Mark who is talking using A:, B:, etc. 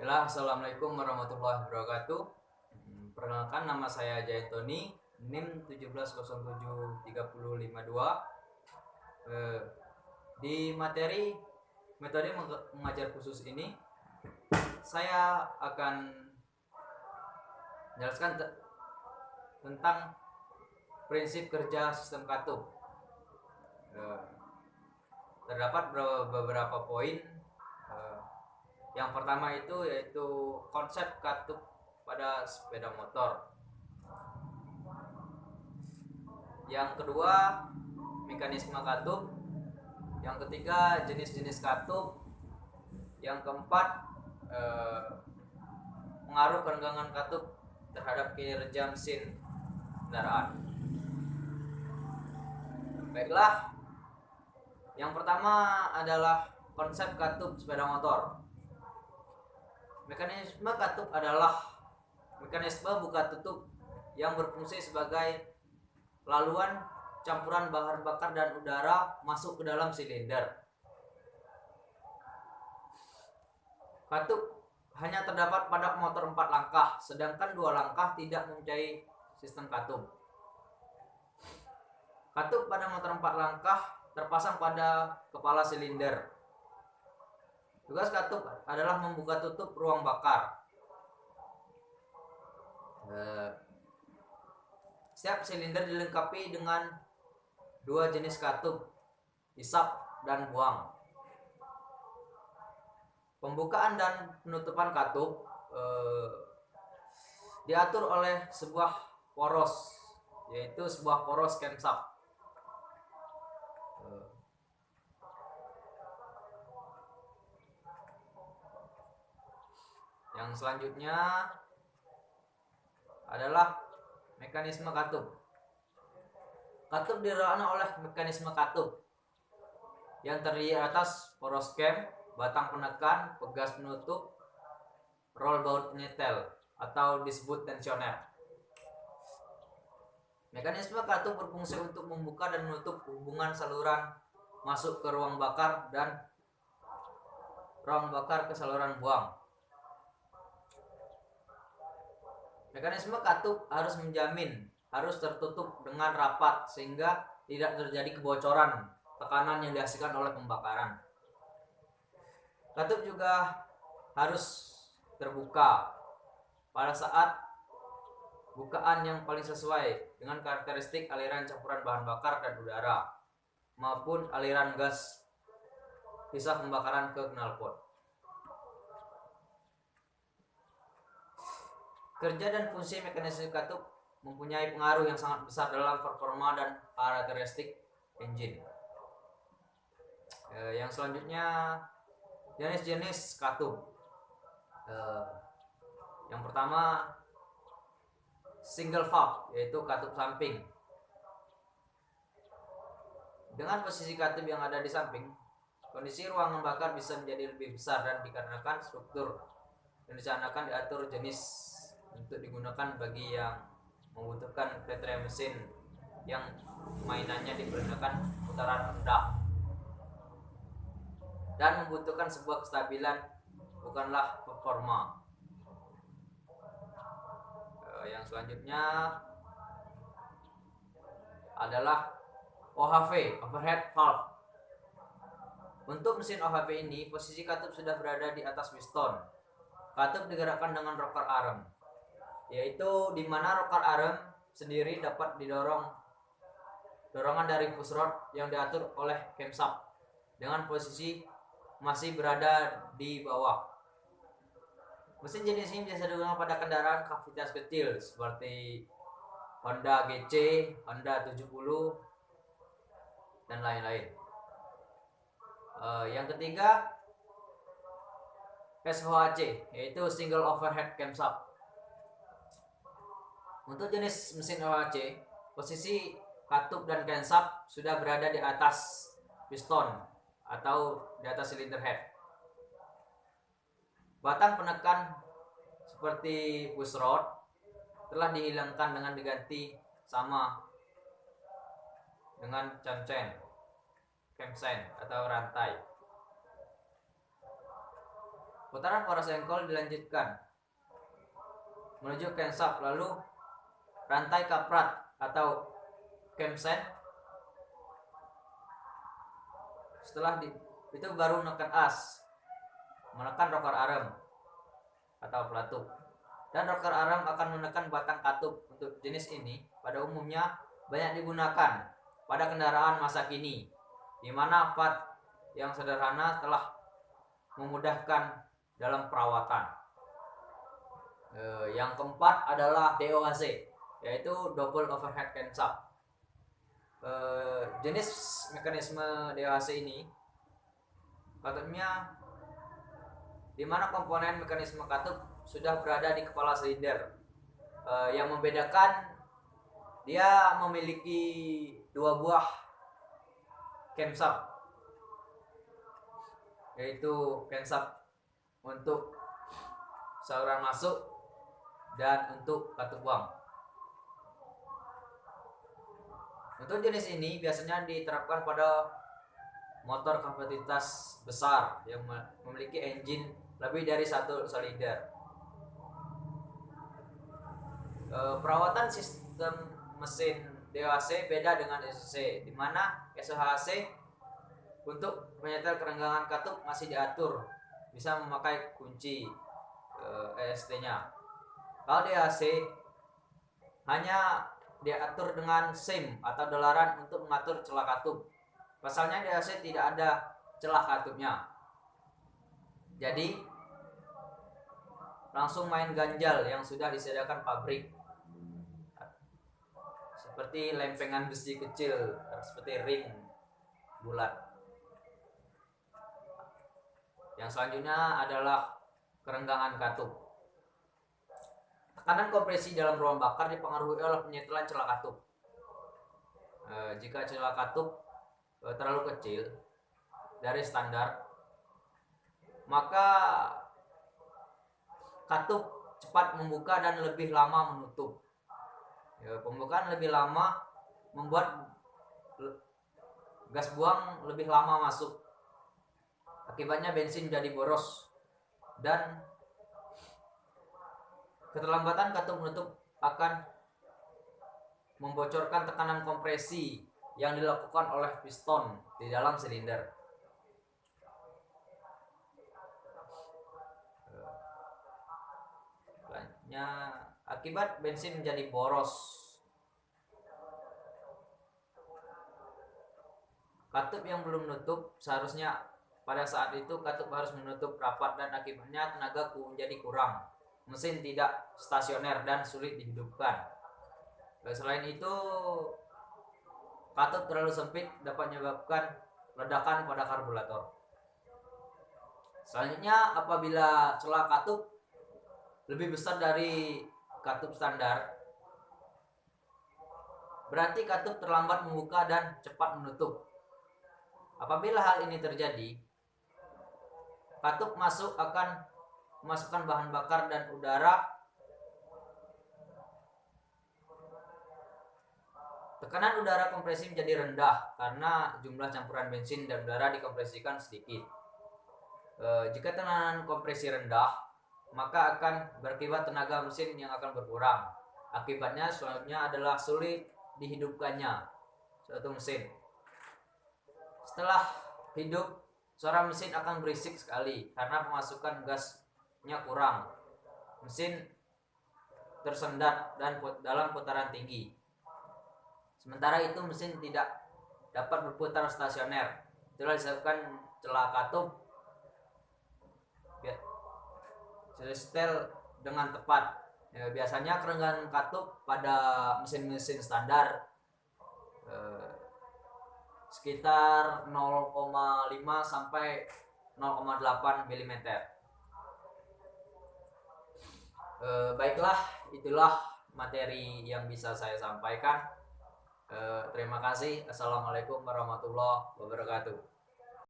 A: Bismillah, Assalamualaikum warahmatullahi wabarakatuh. Perkenalkan, nama saya Jayantoni, NIM 17073052. Di materi metode mengajar khusus ini, saya akan menjelaskan tentang prinsip kerja sistem katup. Terdapat beberapa poin. Yang pertama itu yaitu konsep katup pada sepeda motor. Yang kedua, mekanisme katup. Yang ketiga, jenis-jenis katup. Yang keempat, pengaruh kerenggangan katup terhadap kinerja mesin kendaraan. Baiklah, yang pertama adalah konsep katup sepeda motor. Mekanisme katup adalah mekanisme buka tutup yang berfungsi sebagai laluan campuran bahan bakar dan udara masuk ke dalam silinder. Katup hanya terdapat pada motor 4 langkah, sedangkan 2 langkah tidak mempunyai sistem katup. Katup pada motor 4 langkah terpasang pada kepala silinder. Tugas katup adalah membuka tutup ruang bakar. Setiap silinder dilengkapi dengan 2 jenis katup, isap dan buang. Pembukaan dan penutupan katup diatur oleh sebuah poros, yaitu sebuah poros camshaft. Yang selanjutnya adalah mekanisme katup. Katup dirana oleh mekanisme katup yang terdiri atas poros cam, batang penekan, pegas penutup, roll baut penyetel atau disebut tensioner. Mekanisme katup berfungsi untuk membuka dan menutup hubungan saluran masuk ke ruang bakar dan ruang bakar ke saluran buang. Mekanisme katup harus tertutup dengan rapat sehingga tidak terjadi kebocoran tekanan yang dihasilkan oleh pembakaran. Katup juga harus terbuka pada saat bukaan yang paling sesuai dengan karakteristik aliran campuran bahan bakar dan udara maupun aliran gas sisa pembakaran ke knalpot. Kerja dan fungsi mekanisme katup mempunyai pengaruh yang sangat besar dalam performa dan karakteristik engine. Yang selanjutnya, jenis-jenis katup. Yang pertama, single valve, yaitu katup samping. Dengan posisi katup yang ada di samping, kondisi ruangan bakar bisa menjadi lebih besar dan dikarenakan struktur yang dicanangkan diatur jenis untuk digunakan bagi yang membutuhkan kriteria mesin yang mainannya diperuntukkan putaran rendah dan membutuhkan sebuah kestabilan, bukanlah performa. Yang selanjutnya adalah OHV, overhead valve. Untuk mesin OHV ini, posisi katup sudah berada di atas piston. Katup digerakkan dengan rocker arm, yaitu di mana rocker arm sendiri dapat dorongan dari pushrod yang diatur oleh camshaft dengan posisi masih berada di bawah. Mesin jenis ini biasa digunakan pada kendaraan kapasitas kecil seperti Honda GC, Honda 70 dan lain-lain. Yang ketiga, SOHC, yaitu single overhead camshaft. Untuk jenis mesin OHC, posisi katup dan camshaft sudah berada di atas piston atau di atas silinder head. Batang penekan seperti pushrod telah dihilangkan dengan diganti sama dengan camshaft atau rantai. Putaran poros engkol dilanjutkan menuju crankshaft, lalu rantai kaprat atau camshaft. Setelah itu baru menekan as, menekan rocker arm atau pelatuk, dan rocker arm akan menekan batang katup. Untuk jenis ini pada umumnya banyak digunakan pada kendaraan masa kini, di mana part yang sederhana telah memudahkan dalam perawatan. Yang keempat adalah DOHC, yaitu double overhead crankshaft. Jenis mekanisme DOHC ini katupnya, di mana komponen mekanisme katup sudah berada di kepala silinder. Yang membedakan, dia memiliki dua buah camshaft, yaitu camshaft untuk saluran masuk dan untuk katup buang. Untuk jenis ini biasanya diterapkan pada motor kapasitas besar yang memiliki engine lebih dari 1 silinder. Perawatan sistem mesin DOHC beda dengan SOHC, di mana SOHC untuk menyetel kerenggangan katup masih diatur, bisa memakai kunci EST-nya. Kalau DOHC hanya diatur dengan SIM atau dolaran untuk mengatur celah katup. Pasalnya DOHC tidak ada celah katupnya, jadi langsung main ganjal yang sudah disediakan pabrik, seperti lempengan besi kecil, seperti ring bulat. Yang selanjutnya adalah kerenggangan katup. Tekanan kompresi dalam ruang bakar dipengaruhi oleh penyetelan celah katup. Jika celah katup terlalu kecil dari standar, maka katup cepat membuka dan lebih lama menutup. Pembukaan lebih lama membuat gas buang lebih lama masuk. Akibatnya bensin menjadi boros, dan keterlambatan katup menutup akan membocorkan tekanan kompresi yang dilakukan oleh piston di dalam silinder. Selanjutnya, akibat bensin menjadi boros. Katup yang belum menutup, seharusnya pada saat itu katup harus menutup rapat, dan akibatnya tenaga menjadi kurang. Mesin tidak stasioner dan sulit dihidupkan. Selain itu, katup terlalu sempit dapat menyebabkan ledakan pada karburator. Selanjutnya, apabila celah katup lebih besar dari katup standar, berarti katup terlambat membuka dan cepat menutup. Apabila hal ini terjadi, katup masuk akan memasukkan bahan bakar dan udara. Tekanan udara kompresi menjadi rendah karena jumlah campuran bensin dan udara dikompresikan sedikit. Jika tekanan kompresi rendah, maka akan berakibat tenaga mesin yang akan berkurang. Akibatnya selanjutnya adalah sulit dihidupkannya suatu mesin. Setelah hidup, suara mesin akan berisik sekali karena pemasukan gasnya kurang. Mesin tersendat dan dalam putaran tinggi. Sementara itu mesin tidak dapat berputar stasioner. Itulah disebabkan celah katup setel dengan tepat. Biasanya kerenggangan katup pada mesin-mesin standar sekitar 0,5 sampai 0,8 mm. Baiklah, itulah materi yang bisa saya sampaikan. Terima kasih. Assalamualaikum warahmatullahi wabarakatuh.